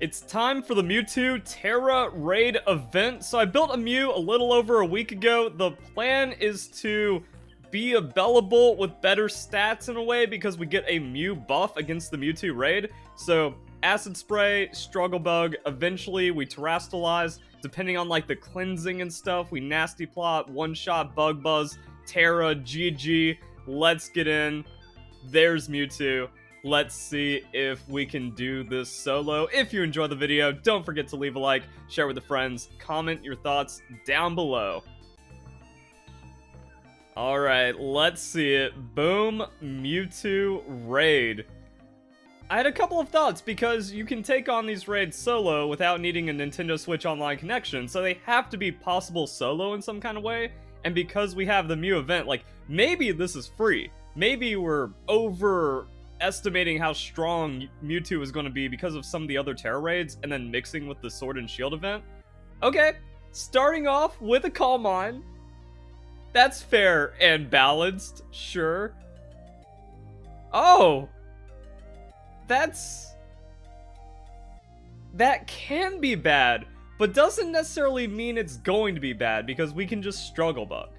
It's time for the Mewtwo TERA Raid event. So I built a Mew a little over a week ago. The plan is to be a Bellable with better stats in a way because we get a Mew buff against the Mewtwo Raid. So Acid Spray, Struggle Bug, eventually we Terastalize, depending on like the cleansing and stuff. We Nasty Plot, One Shot, Bug Buzz, TERA, GG. Let's get in. There's Mewtwo. Let's see if we can do this solo. If you enjoyed the video, don't forget to leave a like, share with the friends, comment your thoughts down below. Alright, let's see it. Boom, Mewtwo Raid. I had a couple of thoughts because you can take on these raids solo without needing a Nintendo Switch Online connection, so they have to be possible solo in some kind of way. And because we have the Mew Event, like, maybe this is free. Maybe we're overestimating how strong Mewtwo is going to be because of some of the other Terra raids, and then mixing with the Sword and Shield event. Okay, starting off with a Calm Mind. That's fair and balanced, sure. Oh! That can be bad, but doesn't necessarily mean it's going to be bad, because we can just Struggle Bug.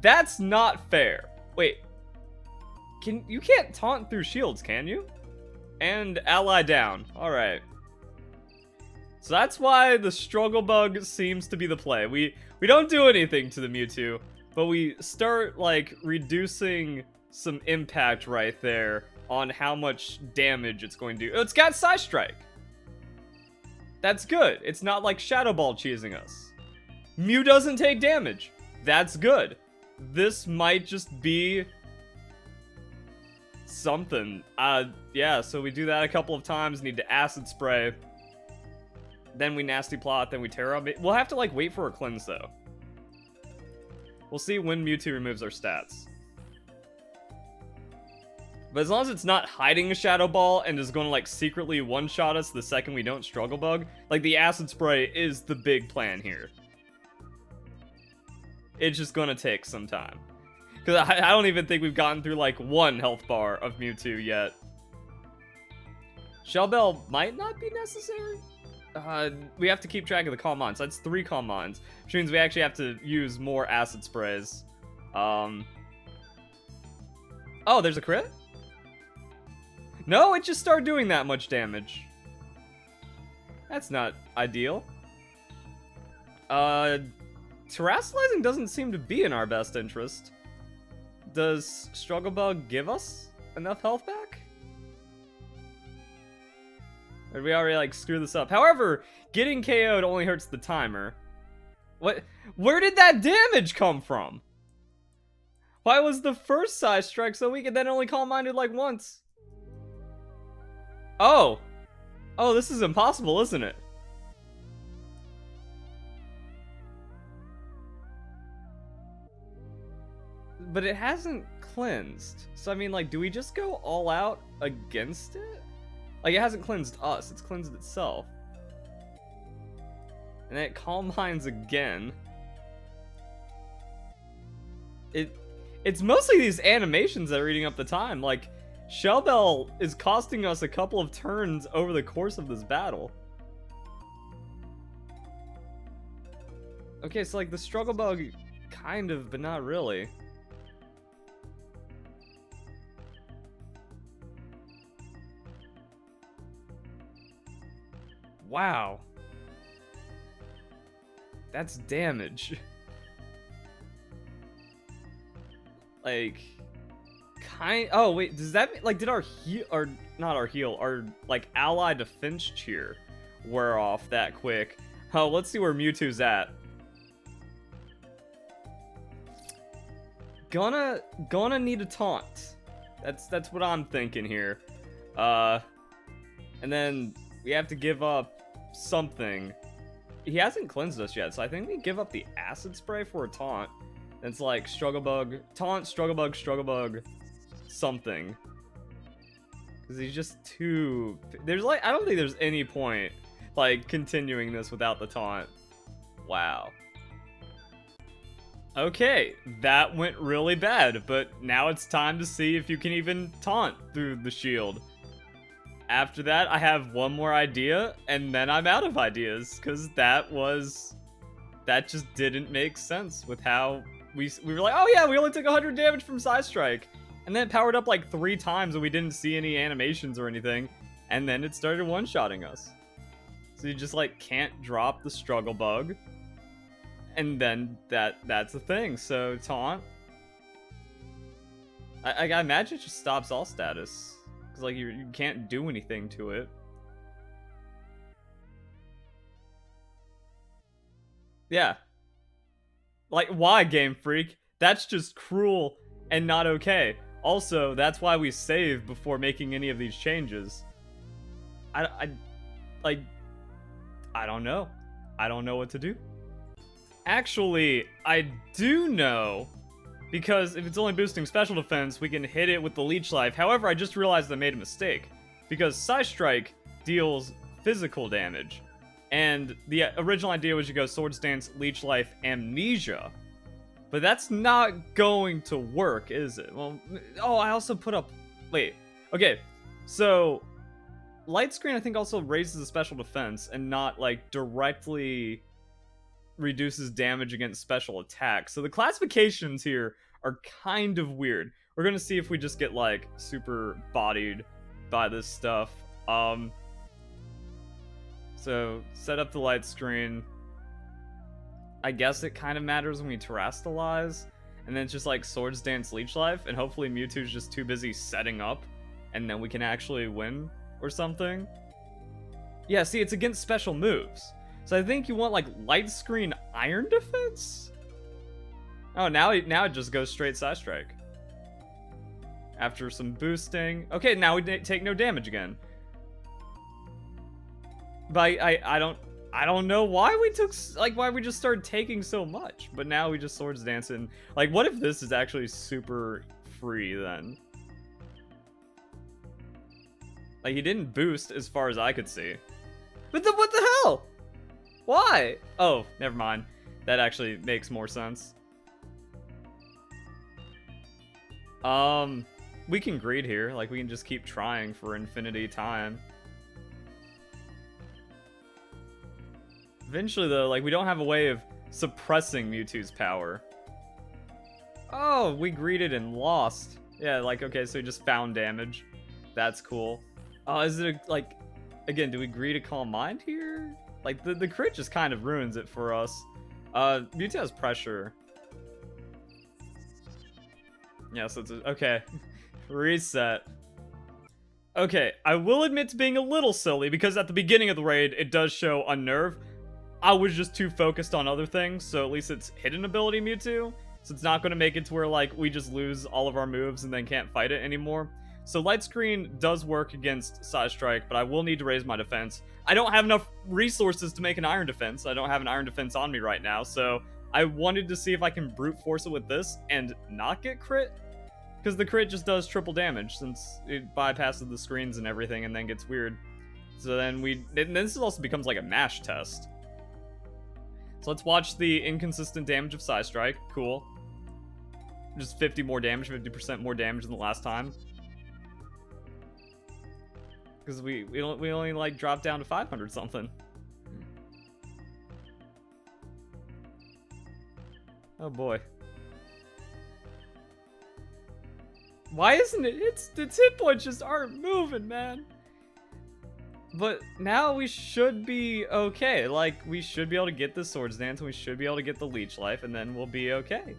That's not fair. Wait. You can't taunt through shields, can you? And ally down. Alright. So that's why the Struggle Bug seems to be the play. We don't do anything to the Mewtwo, but we start, like, reducing some impact right there on how much damage it's going to do. Oh, it's got Psy Strike. That's good. It's not like Shadow Ball cheesing us. Mew doesn't take damage. That's good. This might just be something. Yeah, so we do that a couple of times, need to Acid Spray. Then we Nasty Plot, then we Terra. We'll have to, like, wait for a cleanse, though. We'll see when Mewtwo removes our stats. But as long as it's not hiding a Shadow Ball and is going to, like, secretly one-shot us the second we don't Struggle Bug, like, the Acid Spray is the big plan here. It's just going to take some time. Because I don't even think we've gotten through, like, one health bar of Mewtwo yet. Shell Bell might not be necessary. We have to keep track of the Calm Minds. So that's 3 Calm Minds, which means we actually have to use more Acid Sprays. Oh, there's a crit? No, it just started doing that much damage. That's not ideal. Terastalizing doesn't seem to be in our best interest. Does Struggle Bug give us enough health back? Or did we already, like, screw this up? However, getting KO'd only hurts the timer. What? Where did that damage come from? Why was the first Psy Strike so weak and then only Calm Minded, like, once? Oh! Oh, this is impossible, isn't it? But it hasn't cleansed. So, I mean, like, do we just go all out against it? Like, it hasn't cleansed us. It's cleansed itself. And then it Calm Minds again. It's mostly these animations that are eating up the time. Like, Shell Bell is costing us a couple of turns over the course of this battle. Okay, so, like, the Struggle Bug, kind of, but not really. Wow. That's damage. Like, oh, wait, does that mean, like, did our heal, or not our heal, our, like, ally defense cheer wear off that quick? Oh, let's see where Mewtwo's at. Gonna need a taunt. That's what I'm thinking here. And then we have to give up something. He hasn't cleansed us yet, so I think we give up the Acid Spray for a taunt. It's like Struggle Bug, taunt, Struggle Bug, something. Because he's just too... There's, like, I don't think there's any point, like, continuing this without the taunt. Wow. Okay, that went really bad, but now it's time to see if you can even taunt through the shield. after that, I have one more idea, and then I'm out of ideas, because that just didn't make sense with how we were like, oh yeah, we only took 100 damage from Psy Strike, and then it powered up like 3 times, and we didn't see any animations or anything, and then it started one-shotting us. So you just like can't drop the struggle bug, and then that's the thing. So taunt, I imagine it just stops all status, because like you can't do anything to it. Yeah. Like, why, Game Freak? That's just cruel and not okay. Also, that's why we save before making any of these changes. I don't know. I don't know what to do. Actually, I do know, because if it's only boosting special defense, we can hit it with the Leech Life. However, I just realized I made a mistake, because Psy Strike deals physical damage, and the original idea was you go Swords Dance, Leech Life, Amnesia, but that's not going to work, is it? Well, oh, I also put up, wait, okay, so Light Screen I think also raises the special defense and not like directly reduces damage against special attacks. So the classifications here are kind of weird. We're gonna see if we just get like super bodied by this stuff. So set up the light screen. I guess it kind of matters when we terrestrialize, and then it's just like Swords Dance, Leech Life, and hopefully Mewtwo's just too busy setting up, and then we can actually win or something. Yeah, see, it's against special moves. So I think you want like Light Screen Iron Defense? Oh, now it just goes straight Psy Strike. After some boosting. Okay, now we take no damage again. But I don't know why we took, like, why we just started taking so much. But now we just Swords Dancing. Like, what if this is actually super free then? Like, he didn't boost as far as I could see. But what the hell? Why? Oh, never mind. That actually makes more sense. We can greed here. Like, we can just keep trying for infinity time. Eventually, though, like, we don't have a way of suppressing Mewtwo's power. Oh, we greeted and lost. Yeah, like, okay, so we just found damage. That's cool. Is it, like, again, do we greed a Calm Mind here? Like, the crit just kind of ruins it for us. Mewtwo has pressure. Yeah, so it's okay. Reset. Okay, I will admit to being a little silly, because at the beginning of the raid, it does show Unnerve. I was just too focused on other things, so at least it's hidden ability Mewtwo. So it's not going to make it to where, like, we just lose all of our moves and then can't fight it anymore. So Light Screen does work against Psy Strike, but I will need to raise my defense. I don't have enough resources to make an Iron Defense. I don't have an Iron Defense on me right now, so I wanted to see if I can brute force it with this and not get crit. Because the crit just does triple damage, since it bypasses the screens and everything and then gets weird. So then this also becomes like a mash test. So let's watch the inconsistent damage of Psy Strike. Cool. Just 50 more damage, 50% more damage than the last time. Because we only like dropped down to 500 something. Oh boy. Why isn't it? Its hit points just aren't moving, man. But now we should be okay. Like, we should be able to get the Swords Dance, and we should be able to get the Leech Life, and then we'll be okay.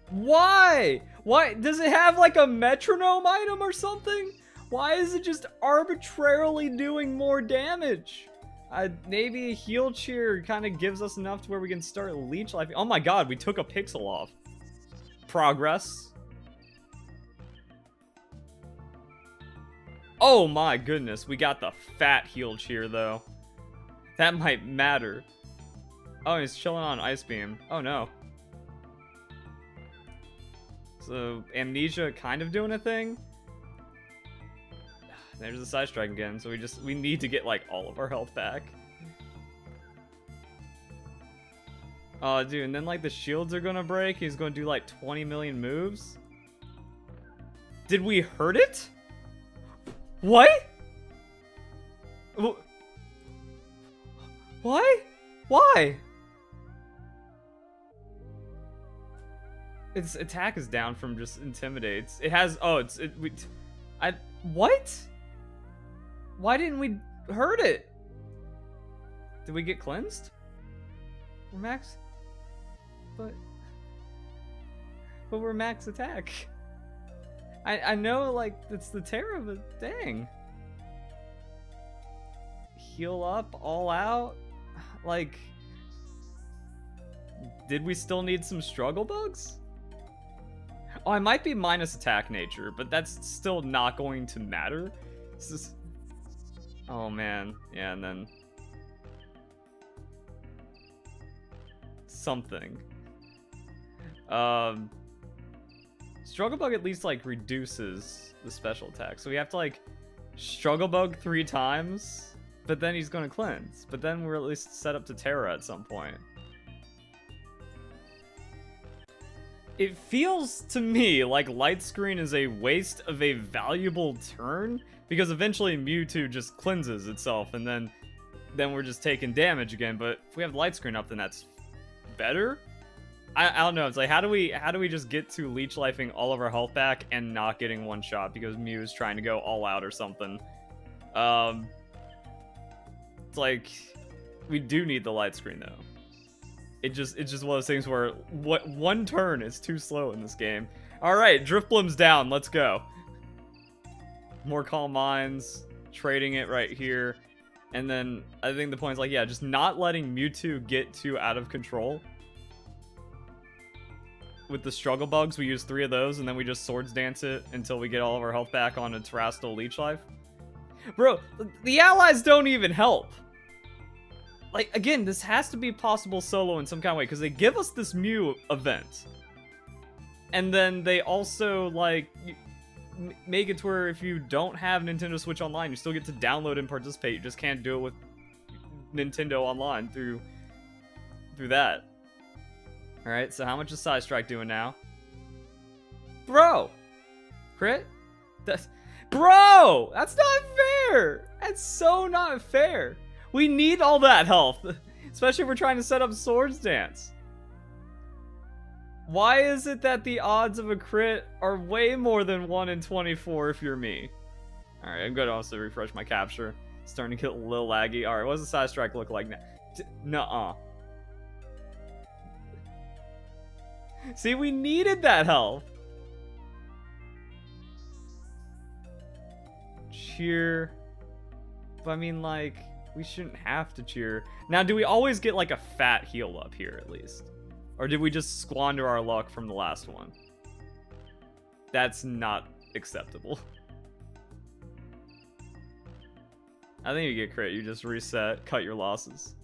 Why? Why? Does it have like a metronome item or something? Why is it just arbitrarily doing more damage? Maybe a heal cheer kind of gives us enough to where we can start Leech Life. Oh my god, we took a pixel off. Progress. Oh my goodness, we got the fat heal cheer though. That might matter. Oh, he's chilling on Ice Beam. Oh no. So, Amnesia kind of doing a thing. There's the Psy Strike again, so we need to get like all of our health back. Oh, dude, and then like the shields are gonna break. He's gonna do like 20 million moves. Did we hurt it? What? Why? Why? Its attack is down from just intimidates. It has, oh, what? Why didn't we hurt it? Did we get cleansed? We're max, but we're max attack. I know, like, it's the Terra, but dang. Heal up, all out? Like, did we still need some struggle bugs? Oh, I might be minus attack nature, but that's still not going to matter. It's just... Oh, man. Yeah, and then... something. Struggle Bug at least, like, reduces the special attack. So we have to, like, Struggle Bug 3 times, but then he's gonna cleanse. But then we're at least set up to Terra at some point. It feels to me like Light Screen is a waste of a valuable turn, because eventually Mewtwo just cleanses itself, and then we're just taking damage again. But if we have Light Screen up, then that's better. I don't know. It's like, how do we just get to leech lifing all of our health back and not getting one shot because Mew is trying to go all out or something? It's like, we do need the Light Screen though. It's just one of those things where one turn is too slow in this game. All right, Drifblim's down. Let's go. More Calm Minds, trading it right here, and then I think the point is like, yeah, just not letting Mewtwo get too out of control. With the struggle bugs, we use 3 of those, and then we just swords dance it until we get all of our health back on a Terrestrial Leech Life. Bro, the allies don't even help. Like, again, this has to be possible solo in some kind of way, because they give us this Mew event. And then they also, like, make it to where if you don't have Nintendo Switch Online, you still get to download and participate. You just can't do it with Nintendo Online through that. Alright, so how much is Side Strike doing now? Bro! Crit? Bro! That's not fair! That's so not fair! We need all that health, especially if we're trying to set up Swords Dance. Why is it that the odds of a crit are way more than 1 in 24 if you're me? Alright, I'm gonna also refresh my capture. It's starting to get a little laggy. Alright, what does the Side Strike look like now? Nuh-uh. See, we needed that health. Cheer. But I mean, like, we shouldn't have to cheer. Now, do we always get, like, a fat heal up here, at least? Or did we just squander our luck from the last one? That's not acceptable. I think you get crit. You just reset, cut your losses.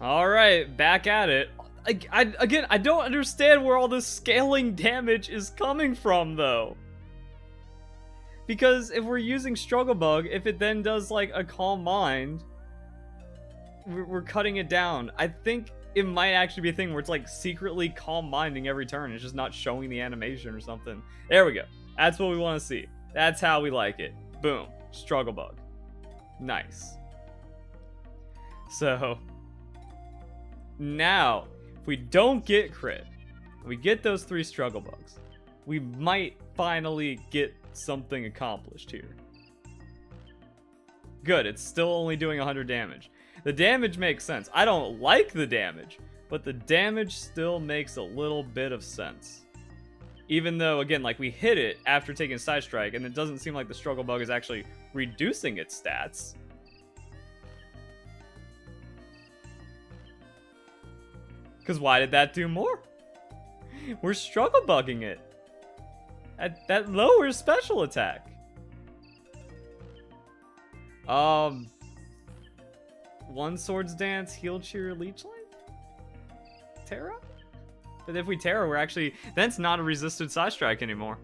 Alright, back at it. Again, I don't understand where all this scaling damage is coming from, though. Because if we're using Struggle Bug, if it then does, like, a Calm Mind, we're cutting it down. I think it might actually be a thing where it's, like, secretly Calm Minding every turn. It's just not showing the animation or something. There we go. That's what we want to see. That's how we like it. Boom. Struggle Bug. Nice. So... now, if we don't get crit, we get those 3 struggle bugs, we might finally get something accomplished here. Good, it's still only doing 100 damage. The damage makes sense. I don't like the damage, but the damage still makes a little bit of sense. Even though, again, like, we hit it after taking Side Strike, and it doesn't seem like the struggle bug is actually reducing its stats. Because why did that do more? We're struggle bugging it. That lowers special attack. One Swords Dance, Heal Cheer, Leech Life? Terra? But if we Terra, we're actually... then it's not a resisted Side Strike anymore.